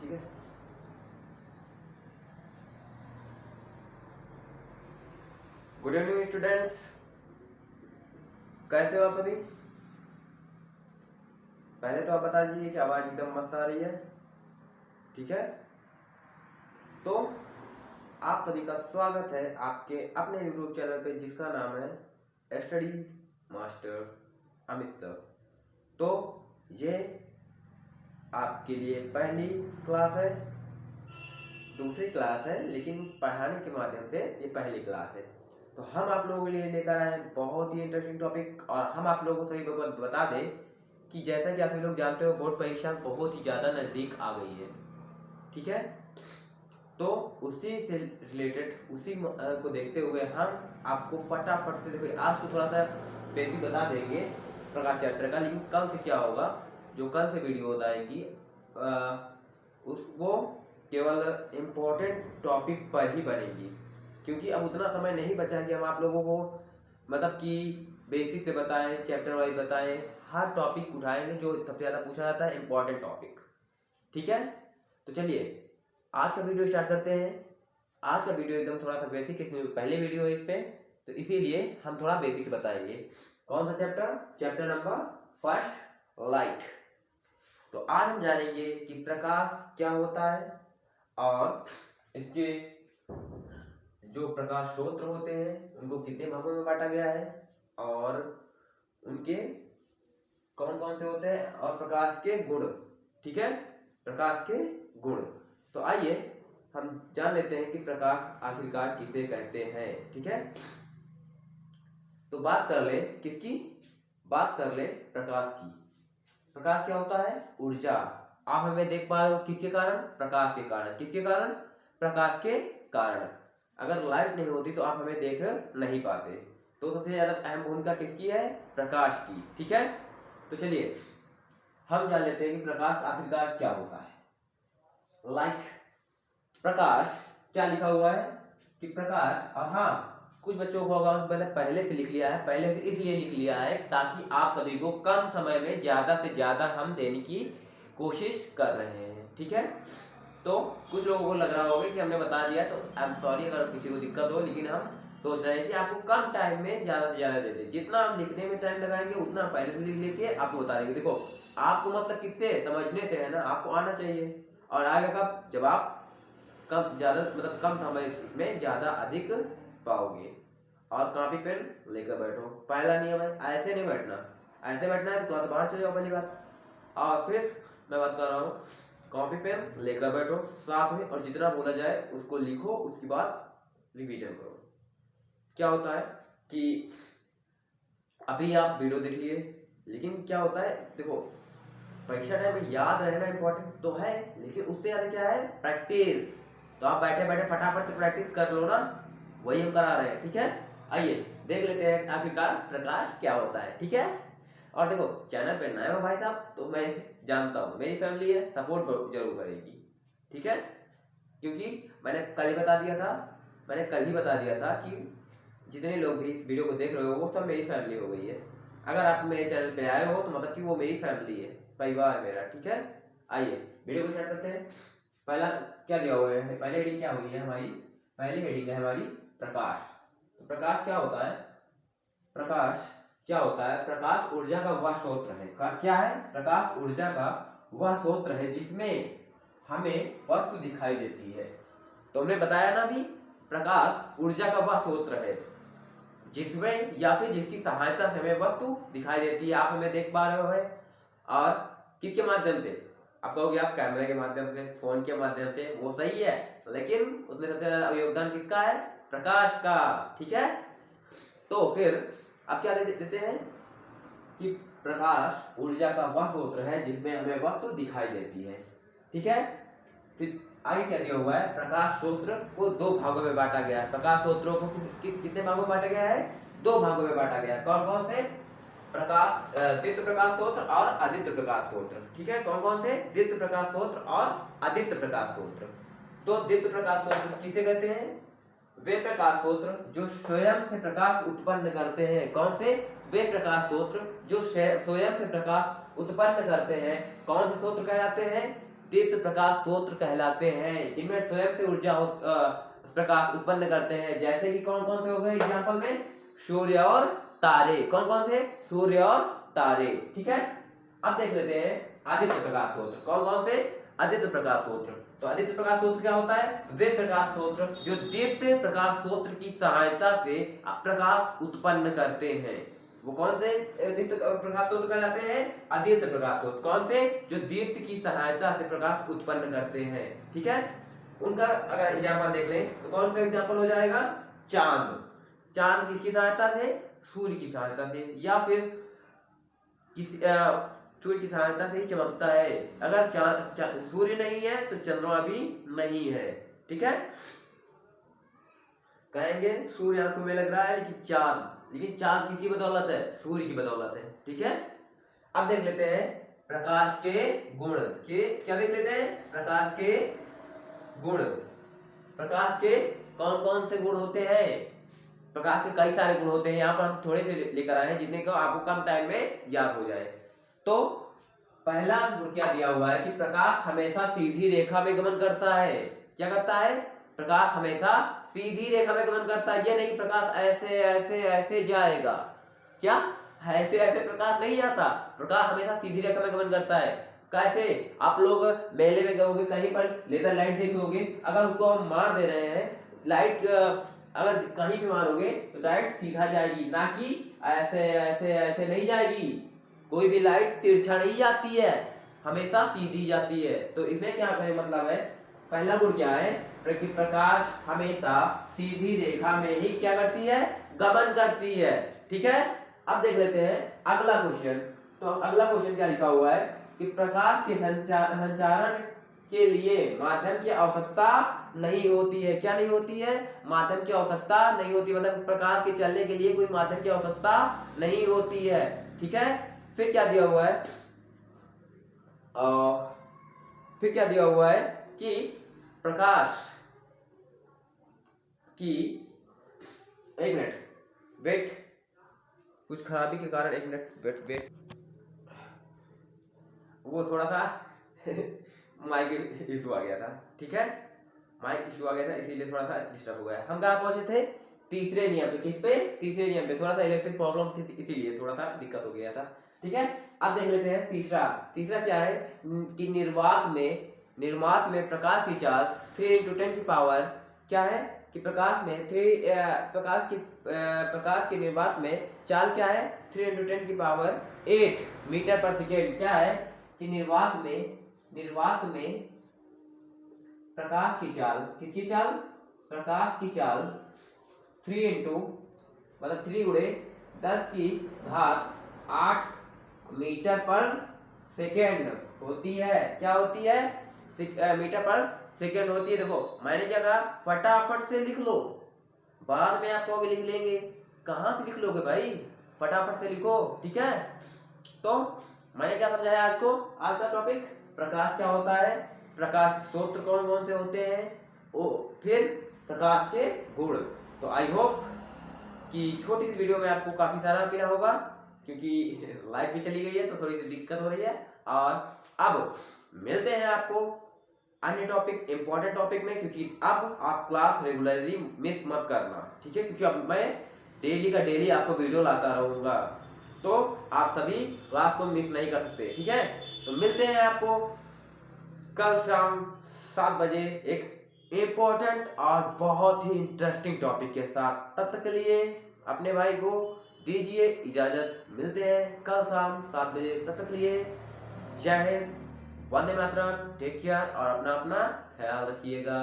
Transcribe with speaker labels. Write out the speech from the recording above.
Speaker 1: ठीक है। Good evening students, कैसे हो आप सभी? पहले तो आप बता दीजिए कि आवाज एकदम मस्त आ रही है, ठीक है। तो आप सभी का स्वागत है आपके अपने यूट्यूब चैनल पे जिसका नाम है स्टडी मास्टर अमित सर। तो ये आपके लिए पहली क्लास है, दूसरी क्लास है, लेकिन पढ़ाने के माध्यम से ये पहली क्लास है। तो हम आप लोगों के लिए लेकर आए हैं बहुत ही इंटरेस्टिंग टॉपिक, और हम आप लोगों को सभी को बता दें कि जैसा कि आप सभी लोग जानते हो बोर्ड परीक्षा बहुत ही ज़्यादा नज़दीक आ गई है, ठीक है। तो उसी से रिलेटेड उसी को देखते हुए हम आपको फटाफट से देखो, आज तो थोड़ा सा बेसिक बता देंगे प्रकाश चैप्टर का, लेकिन कल से क्या होगा, जो कल से वीडियो आएगी वो केवल इम्पोर्टेंट टॉपिक पर ही बनेगी, क्योंकि अब उतना समय नहीं बचा कि हम आप लोगों को मतलब कि बेसिक से बताएं, चैप्टर वाइज बताएं, हर टॉपिक उठाएंगे जो सबसे ज़्यादा पूछा जाता है इम्पोर्टेंट टॉपिक, ठीक है। तो चलिए आज का वीडियो स्टार्ट करते हैं। आज का वीडियो एकदम थोड़ा सा बेसिक है, पहले वीडियो है इस पे, तो इसीलिए हम थोड़ा बेसिक बताएंगे। कौन सा chapter? Chapter number first, light. तो आज हम जानेंगे कि प्रकाश क्या होता है और इसके जो प्रकाश स्रोत होते हैं उनको कितने भागों में बांटा गया है और उनके कौन कौन से होते हैं और प्रकाश के गुण, ठीक है, प्रकाश के गुण। तो आइए हम जान लेते हैं कि प्रकाश आखिरकार किसे कहते हैं, ठीक है। तो बात कर ले किसकी? बात कर ले प्रकाश की। प्रकाश क्या होता है? ऊर्जा। आप हमें देख पा रहे हो किसके कारण? प्रकाश के कारण। किसके कारण? प्रकाश के कारण। अगर लाइट नहीं होती तो आप हमें देख नहीं पाते। तो सबसे ज्यादा अहम भूमिका किसकी है? प्रकाश की, ठीक है। तो चलिए हम जान लेते हैं कि प्रकाश आखिरकार क्या होता है। लाइट, प्रकाश, क्या लिखा हुआ है कि प्रकाश, और हाँ कुछ बच्चों को होगा मैंने पहले से लिख लिया है, पहले से इसलिए लिख लिया है ताकि आप सभी को कम समय में ज्यादा से ज्यादा हम देने की कोशिश कर रहे हैं, ठीक है। तो कुछ लोगों को लग रहा होगा कि हमने बता दिया, तो आई एम सॉरी अगर किसी को दिक्कत हो, लेकिन हम सोच रहे हैं कि आपको कम टाइम में ज्यादा से ज्यादा दे दें। जितना हम लिखने में टाइम लगाएंगे उतना पहले से लिख लेके आपको बता देंगे। देखो आपको मतलब किससे? समझने से है ना, आपको आना चाहिए। और आगे कब? जब आप कम ज्यादा मतलब कम समय में ज्यादा अधिक पाओगे। और कॉपी पेन लेकर बैठो, पहला नियम है, ऐसे नहीं बैठना। ऐसे बैठना है तो क्लास बाहर चले जाओ, पहली बात। और फिर मैं बात कर रहा हूँ, कॉपी पेन लेकर बैठो साथ में, और जितना बोला जाए उसको लिखो, उसके बाद रिवीजन करो। क्या होता है कि अभी आप वीडियो देख लिए, लेकिन क्या होता है देखो, परीक्षा टाइम में याद रहना इंपॉर्टेंट तो है, लेकिन उससे ज्यादा क्या है? प्रैक्टिस। तो आप बैठे बैठे फटाफट से प्रैक्टिस कर लो ना, वही हम करा रहे हैं, ठीक है। आइए देख लेते हैं आखिरकार प्रकाश क्या होता है, ठीक है। और देखो चैनल पे नए हो भाई साहब, तो मैं जानता हूँ मेरी फैमिली है, सपोर्ट जरूर करेगी, ठीक है। क्योंकि मैंने कल ही बता दिया था कि जितने लोग भी इस वीडियो को देख रहे हो वो सब मेरी फैमिली हो गई है। अगर आप मेरे चैनल पे आए हो तो मतलब कि वो मेरी फैमिली है, परिवार मेरा, ठीक है। आइए वीडियो को स्टार्ट करते हैं। पहला क्या दिया हुआ है? पहली हेडिंग क्या हुई है हमारी? पहली हेडिंग है हमारी प्रकाश। तो प्रकाश क्या होता है? प्रकाश क्या होता है? प्रकाश ऊर्जा का वह स्रोत है। क्या है? प्रकाश ऊर्जा का वह स्रोत है जिसमें हमें वस्तु दिखाई देती है। तो हमने बताया ना अभी, प्रकाश ऊर्जा का वह स्रोत है जिसमें या फिर जिसकी सहायता से हमें वस्तु दिखाई देती है। आप हमें देख पा रहे हो है, और किसके माध्यम से? आप कहोगे आप कैमरे के माध्यम से, फोन के माध्यम से, वो सही है, लेकिन उसमें सबसे ज्यादा योगदान किसका है? प्रकाश का, ठीक है। तो फिर आप क्या देते हैं कि प्रकाश ऊर्जा का वह स्रोत है जिसमें हमें वस्तु दिखाई देती है, ठीक है। फिर आगे क्या दिया हुआ है? प्रकाश स्रोत को दो भागों में बांटा गया है। प्रकाश स्रोतों को कितने भागों में बांटा गया है? दो भागों में बांटा गया है। कौन कौन से? प्रकाश दीप्त प्रकाश स्रोत और आदित्य प्रकाश स्रोत, ठीक है। कौन कौन से? दीप्त प्रकाश स्रोत और आदित्य प्रकाश स्रोत। तो दीप्त प्रकाश स्रोत किसे कहते हैं? वे प्रकाश स्रोत जो स्वयं से प्रकाश उत्पन्न करते हैं। कौन से? वे प्रकाश स्रोत जो स्वयं से प्रकाश उत्पन्न करते हैं। कौन से स्रोत कहलाते हैं? दीप्त प्रकाश स्रोत कहलाते हैं, जिनमें स्वयं से ऊर्जा प्रकाश उत्पन्न करते हैं। जैसे कि कौन कौन से हो गए एग्जाम्पल में, सूर्य और तारे। कौन कौन से, सूर्य और तारे। ठीक है, अब देख लेते हैं आदित्य प्रकाश स्रोत। कौन कौन से, आदित्य प्रकाश स्रोत। तो आदित्य प्रकाश स्रोत क्या होता है, वे प्रकाश स्रोत जो दीप्त प्रकाश स्रोत की सहायता से प्रकाश उत्पन्न करते हैं। वो कौन से दीप्त प्रकाश स्रोत कहलाते हैं, आदित्य प्रकाश स्रोत। कौन से, जो दीप्त की सहायता से प्रकाश उत्पन्न करते हैं। ठीक है, उनका अगर एग्जाम्पल देख लें तो कौन सा एग्जाम्पल हो जाएगा, चांद। चांद किसकी सहायता से, सूर्य की सहायता से, या फिर किसी सूर्य की सहायता से ही चमकता है। अगर सूर्य नहीं है तो चंद्रमा भी नहीं है। ठीक है, कहेंगे सूर्य आंखों में लग रहा है लेकिन चांद किसकी बदौलत है, सूर्य की बदौलत है। ठीक है, अब देख लेते हैं प्रकाश के गुण के, क्या देख लेते हैं, प्रकाश के गुण। प्रकाश के कौन कौन से गुण होते हैं, प्रकाश के कई सारे गुण होते हैं। यहाँ पर हम थोड़े से लेकर आए हैं जितने को आपको कम टाइम में याद हो जाए। तो पहला गुण क्या दिया हुआ है कि प्रकाश हमेशा सीधी रेखा में गमन करता है। क्या करता है, प्रकाश हमेशा सीधी रेखा में गमन करता है। ये नहीं प्रकाश ऐसे ऐसे ऐसे जाएगा, क्या ऐसे ऐसे प्रकाश नहीं जाता, प्रकाश हमेशा सीधी रेखा में गमन करता है। कैसे, आप लोग मेले में गए, कहीं पर लेजर लाइट देखोगे, अगर उसको हम मार दे रहे हैं, लाइट अगर कहीं भी मारोगे तो लाइट सीधा जाएगी, ना कि ऐसे ऐसे ऐसे नहीं जाएगी। कोई भी लाइट तिरछा नहीं जाती है, हमेशा सीधी जाती है। तो इसमें क्या मतलब है, पहला गुण क्या है कि प्रकाश हमेशा सीधी रेखा में ही क्या करती है, गमन करती है। ठीक है, अब देख लेते हैं अगला क्वेश्चन। तो अगला क्वेश्चन क्या लिखा हुआ है कि प्रकाश के संचारण के लिए माध्यम की आवश्यकता नहीं होती है। क्या नहीं होती है, माध्यम की आवश्यकता नहीं होती, मतलब प्रकाश के चलने के लिए कोई माध्यम की आवश्यकता नहीं होती है। ठीक है, फिर क्या दिया हुआ है, फिर क्या दिया हुआ है कि प्रकाश की, एक मिनट वेट, कुछ खराबी के कारण, एक मिनट वेट, वो थोड़ा सा माइक इशू आ गया था। ठीक है, माइक इशू आ गया था, इसीलिए थोड़ा सा डिस्टर्ब हो गया। हम कहाँ पहुंचे थे, तीसरे नियम पे। किस पे, तीसरे नियम पे। थोड़ा सा इलेक्ट्रिक प्रॉब्लम थी इसीलिए थोड़ा सा दिक्कत हो गया था। ठीक है, अब देख लेते हैं तीसरा। तीसरा क्या है कि निर्वात में प्रकाश की चाल 3 × 10 की पावर, क्या है कि प्रकाश के निर्वात में चाल क्या है, 3 × 10 की पावर 8 मीटर पर सेकेंड। क्या है कि निर्वात में प्रकाश की चाल, किसकी चाल, प्रकाश की चाल 3 × 10⁸ मीटर पर सेकेंड होती है। क्या होती है, मीटर पर सेकेंड होती है। देखो मैंने क्या कहा, फटाफट से लिख लो, बाद में आप कहोगे लिख लेंगे, कहाँ से लिख लोगे भाई, फटाफट से लिखो। ठीक है, तो मैंने क्या समझाया आज को, आज का टॉपिक प्रकाश क्या होता है, प्रकाश स्रोत कौन कौन से होते हैं, फिर प्रकाश के गुण। तो आई होप कि छोटी सी वीडियो में आपको काफी सारा मिला होगा, क्योंकि लाइट भी चली गई है तो थोड़ी सी दिक्कत हो रही है। और अब मिलते हैं आपको अन्य टॉपिक, इंपॉर्टेंट टॉपिक में, क्योंकि अब आप क्लास रेगुलरली मिस मत करना। ठीक है, क्योंकि अब मैं डेली का डेली आपको वीडियो लाता रहूंगा, तो आप सभी क्लास को मिस नहीं कर सकते। ठीक है, तो मिलते हैं आपको कल शाम 7 बजे एक इंपॉर्टेंट और बहुत ही इंटरेस्टिंग टॉपिक के साथ। तब तक के लिए अपने भाई को दीजिए इजाजत, मिलते हैं कल शाम 7 बजे। तब तक के लिए जय हिंद, वंदे मातरम, टेक केयर और अपना ख्याल रखिएगा।